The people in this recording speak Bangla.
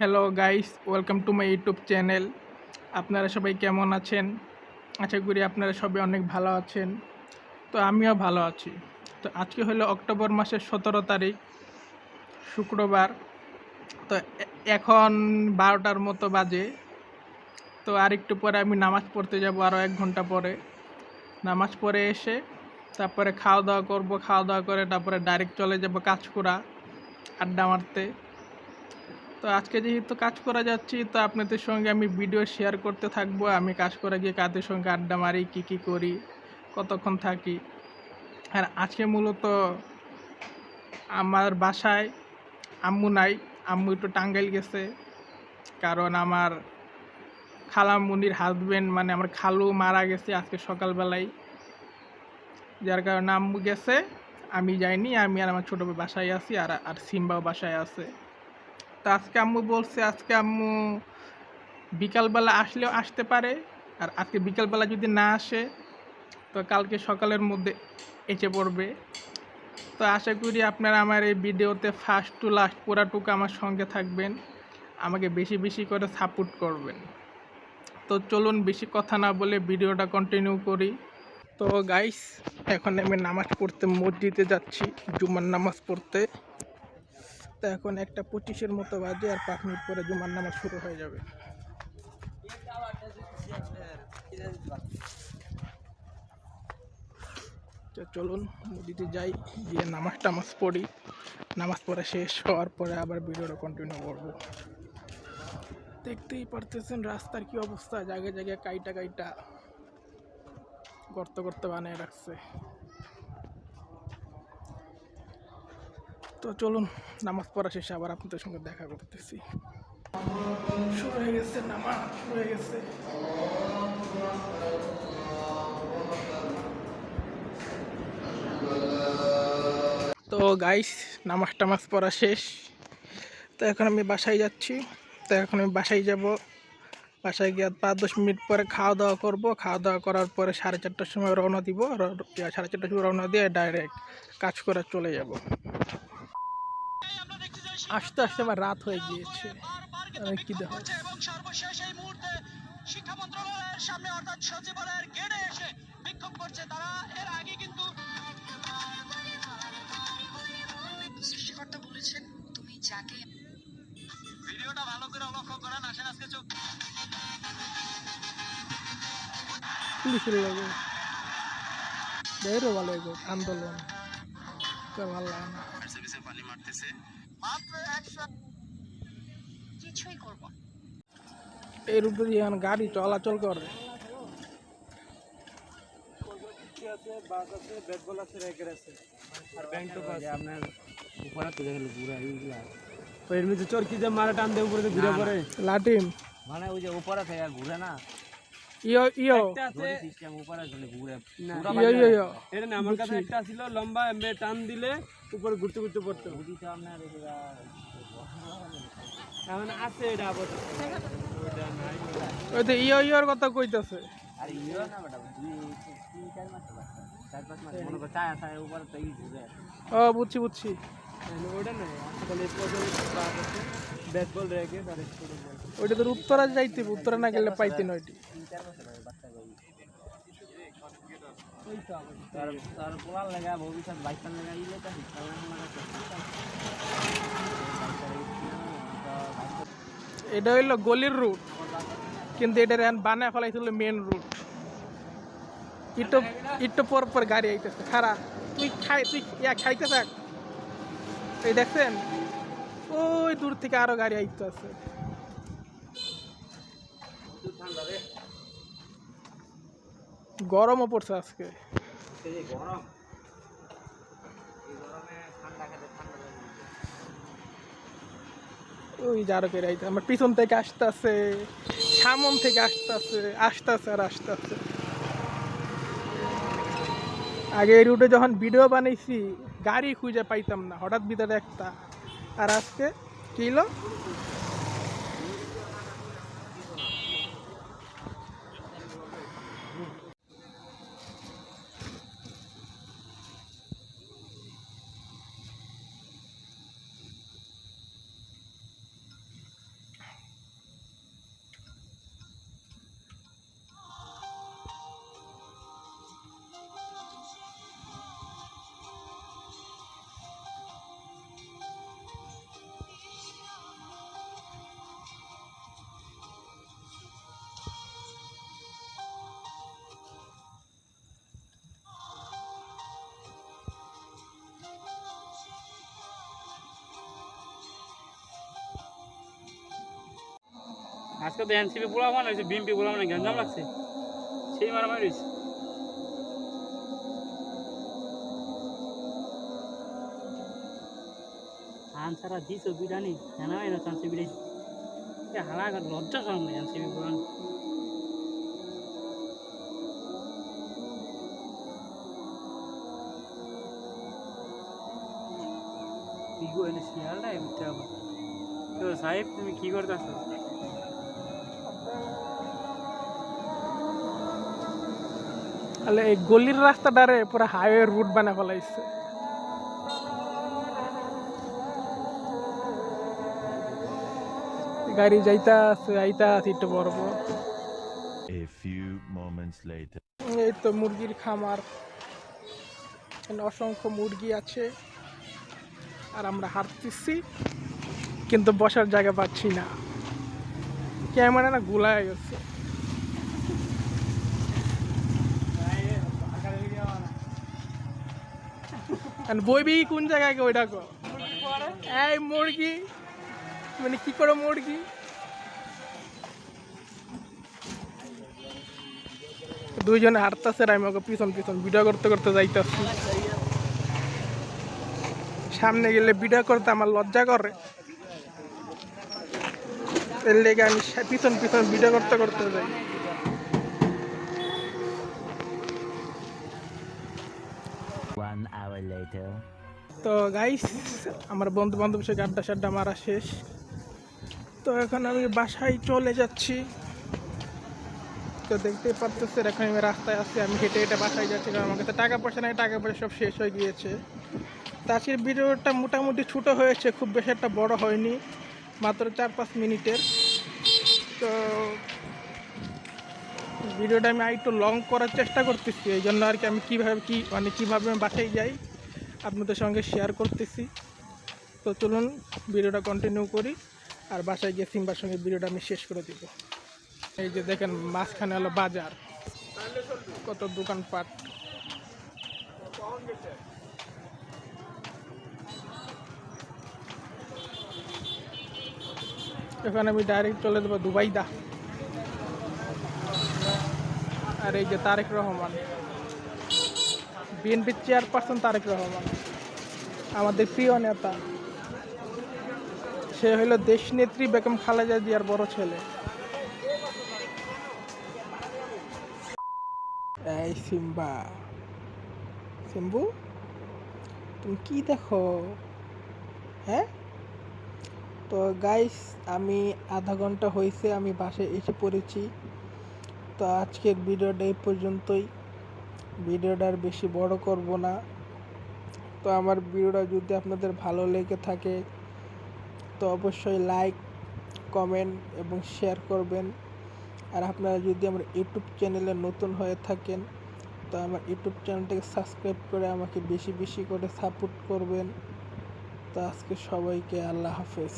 Hello guys, welcome to my YouTube channel. আপনারা সবাই কেমন আছেন? আশা করি আপনারা সবাই অনেক ভালো আছেন। তো আমিও ভালো আছি। তো আজকে হলো অক্টোবর মাসের 17 তারিখ, শুক্রবার। তো এখন 12টার মতো বাজে। তো আর একটু পরে আমি নামাজ পড়তে যাব, আরও 1 ঘন্টা পরে। নামাজ পড়ে এসে তারপরে খাওয়া দাওয়া করব, খাওয়া দাওয়া করে তারপরে ডাইরেক্ট চলে যাব কাজকুড়া আড্ডা মারতে। তো আজকে যেহেতু কাজ করা যাচ্ছি, তো আপনাদের সঙ্গে আমি ভিডিও শেয়ার করতে থাকবো। আমি কাজ করে গিয়ে কাদের সঙ্গে আড্ডা মারি, কী করি, কতক্ষণ থাকি। আর আজকে মূলত আমার বাসায় আম্মু নাই। আম্মু একটু টাঙ্গাইল গেছে, কারণ আমার খালামুনির হাজব্যান্ড মানে আমার খালু মারা গেছে আজকে সকালবেলায়। যার কারণে আম্মু গেছে, আমি যাইনি। আমি আর আমার ছোটো ভাই বাসায় আছি, আর সিম্বাও বাসায় আছে। তো আজকে আম্মু বলছে আজকে আম্মু বিকালবেলা আসলেও আসতে পারে, আর আজকে বিকালবেলা যদি না আসে তো কালকে সকালের মধ্যে এসে পড়বে। তো আশা করি আপনারা আমার এই ভিডিওতে ফার্স্ট টু লাস্ট পুরাটুকু আমার সঙ্গে থাকবেন, আমাকে বেশি বেশি করে সাপোর্ট করবেন। তো চলুন বেশি কথা না বলে ভিডিওটা কন্টিনিউ করি। তো গাইস, এখন আমি নামাজ পড়তে মসজিদে যাচ্ছি, জুমার নামাজ পড়তে। তো এখন 1:25 মতো বাজে, আর 5 মিনিট পরে জুমার নামাজ শুরু হয়ে যাবে। তো চলুন মসজিদে যাই, গিয়ে নামাজ পড়ি। নামাজ পড়া শেষ হওয়ার পরে আবার ভিডিওটা কন্টিনিউ করবো। দেখতেই পারতেছেন রাস্তার কি অবস্থা, জায়গায় জায়গায় কাইটা গর্ত বানিয়ে রাখছে। তো চলুন নামাজ পড়া শেষে আবার আপনাদের সঙ্গে দেখা করতেছি। শুরু হয়ে গেছে, নামাজ শুরু হয়ে গেছে। তো গাইস, নামাজ টামাজ পড়া শেষ। তো এখন আমি বাসায় যাচ্ছি। তো এখন আমি বাসায় যাব। বাসায় গিয়ে 5-10 মিনিট পরে খাওয়া দাওয়া করবো। খাওয়া দাওয়া করার পরে 4:30টার সময় রওনা দিব। 4:30টার সময় রওনা দিয়ে ডাইরেক্ট কাজ করে চলে যাব। আস্তে আস্তে আমার রাত হয়ে গিয়েছে। কি দেখো, এবং সর্বশেষ এই মুহূর্তে শিক্ষা মন্ত্রণালয়ের সামনে অর্থাৎ সচিবালয়ের গেটে এসে বিক্ষোভ করছে তারা। এর আগে কিন্তু সৃষ্টিকর্তা বলেছেন তুমি যাকে। ভিডিওটা ভালো করে লক্ষ্য করেন। আসেন আজকে চোখ পুলিশের লাগে বেরো ভালো আন্দোলন ভালো লাগে না। পানি মারতেছে, মাত্র 100 কিছুই করব। এর উপরে এখন গাড়ি চলাচল করে। বাস আছে, বেটবল আছে, রেকের আছে, আর ব্যাংক তো আছে। আপনার উপরে তুলে গেল পুরো এইগুলা। তো এর মধ্যে চোর কি যে মারা টান দিয়ে উপরে ঘুরে পড়ে লাটিম, মানে ওই যে উপরে থেকে ঘুরে না। সিস্টেম উপরে চলে ঘুরে পুরো। এটা না, আমার কাছে একটা ছিল লম্বা, এমবে টান দিলে উপরে ঘুরতে পড়তো। বুঝিতে আপনার এখন আছে এটা আবার ওটা নাই। ওই তো ইয়োর কথা কইতাছে। আর ইয়ো না বেটা, 2-3-4 মাস বাস, 4-5 মাস মনে কর চায় চায় উপরে তো ই ঘুরে। ও বুঝছি ওটা না আসলে ব্যাট বল রেখে ডাইরেক্ট করে বল। ওইটা তো উত্তরা যাইতে, উত্তরা না গেলে পাইতে না। ওইটি 3-4 বছর বাচ্চা গই ওই তো তার পোলার লাগা ভবিষ্যৎ বাইকার লাগা ইলে তো এটা হইলো গলির রুট, কিন্তু এটা বানায় ফেলাইছিল মেন রুট। একটু পর গাড়ি আইতেছে, খারা তুই খাইতে থাক। এই দেখছেন ওই দূর থেকে আরো গাড়ি আইতে আছে। গরমও পড়ছে আজকে। ওই যারো করে আইতে আমার পিছন থেকে আসতেছে, সামন থেকে আসতেছে। আগে এই রুটে যখন ভিডিও বানাইছি গাড়ি খুঁজে পাইতাম না, হঠাৎ ভিতরে একটা। আর আজকে কিলো আজকে তো এনসিপি বলা মানে হয়েছে, বিএমপি বলা মানে গ্যাঞ্জাম লাগছে, সেই মারামারি হয়েছে। আনসারা দিছো বিরানি জানা হয় না চান্সে বিরাইছি হালা লজ্জা সরম নেই এনসিপি বলা। বিগো এনে শিয়ালটাই বুঝতে হবে। তো সাহেব তুমি কি করতেছো? তাহলে এই গলির রাস্তাটারে পুরো হাইওয়ে রুট বানা ফেলাইছে। গাড়ি যাইতা আছে আইতা আছে একটু বড় বড়। A few moments later. এই তো মুরগির খামার, এখানে অসংখ্য মুরগি আছে আর আমরা হাঁটতেছি কিন্তু বসার জায়গা পাচ্ছি না, ক্যামেরা না গুলায় গেছে। বইবি কোন জায়গায় ওইটা কো এই মুরগি মানে কি করে মুরগি দুইজনে হাঁটতেছে আর আমি ওকে পিছন পিছন ভিডিও করতে করতে যাইতেছি। সামনে গেলে ভিডিও করতে আমার লজ্জা করে, এর লেগে আমি পিছন পিছন ভিডিও করতে করতে যাই। তো গাইস আমার বন্ধু বান্ধবের সাথে আড্ডা সাড্ডা মারা শেষ, তো এখন আমি বাসায় চলে যাচ্ছি। তো দেখতেই পারতেছে এখন আমি রাস্তায় আসছি, আমি হেঁটে হেঁটে বাসায় যাচ্ছি কারণ আমার কাছে টাকা পয়সা নেই, টাকা পয়সা সব শেষ হয়ে গিয়েছে। তো আজকের ভিডিওটা মোটামুটি ছোটো হয়েছে, খুব বেশি একটা বড় হয়নি, মাত্র 4-5 মিনিটের। তো ভিডিওটা আমি একটু লং করার চেষ্টা করতেছি, এই জন্য আর কি আমি কীভাবে আমি বাসায় যাই আপনাদের সঙ্গে শেয়ার করতেছি। তো চলুন ভিডিওটা কন্টিনিউ করি, আর বাসায় গিয়ে সিম্বার সঙ্গে ভিডিওটা আমি শেষ করে দিব। এই যে দেখেন মাঝখানে হলো বাজার, কত দোকানপাট। এখানে আমি ডাইরেক্ট চলে দেবো দুবাইদা। আর এই যে তারেক রহমান, বিএনপির চেয়ারপারসন তারেক রহমান, আমাদের প্রিয় নেতা। সে হলো দেশনেত্রী বেগম খালেদা জিয়ার বড় ছেলে। এই সিম্বা, সিম্বু তুমি কি দেখো? হ্যাঁ, তো গাইস আমি আধা ঘন্টা হয়েছে আমি বাসায় এসে পড়েছি। তো আজকের ভিডিওটা এই পর্যন্তই, ভিডিওটা আর বেশি বড় করব না। তো আমার ভিডিওটা যদি আপনাদের ভালো লেগে থাকে তো অবশ্যই লাইক, কমেন্ট এবং শেয়ার করবেন। আর আপনারা যদি আমার ইউটিউব চ্যানেলে নতুন হয়ে থাকেন তো আমার ইউটিউব চ্যানেলটাকে সাবস্ক্রাইব করে আমাকে বেশি বেশি করে সাপোর্ট করবেন। তো আজকে সবাইকে আল্লাহ হাফেজ।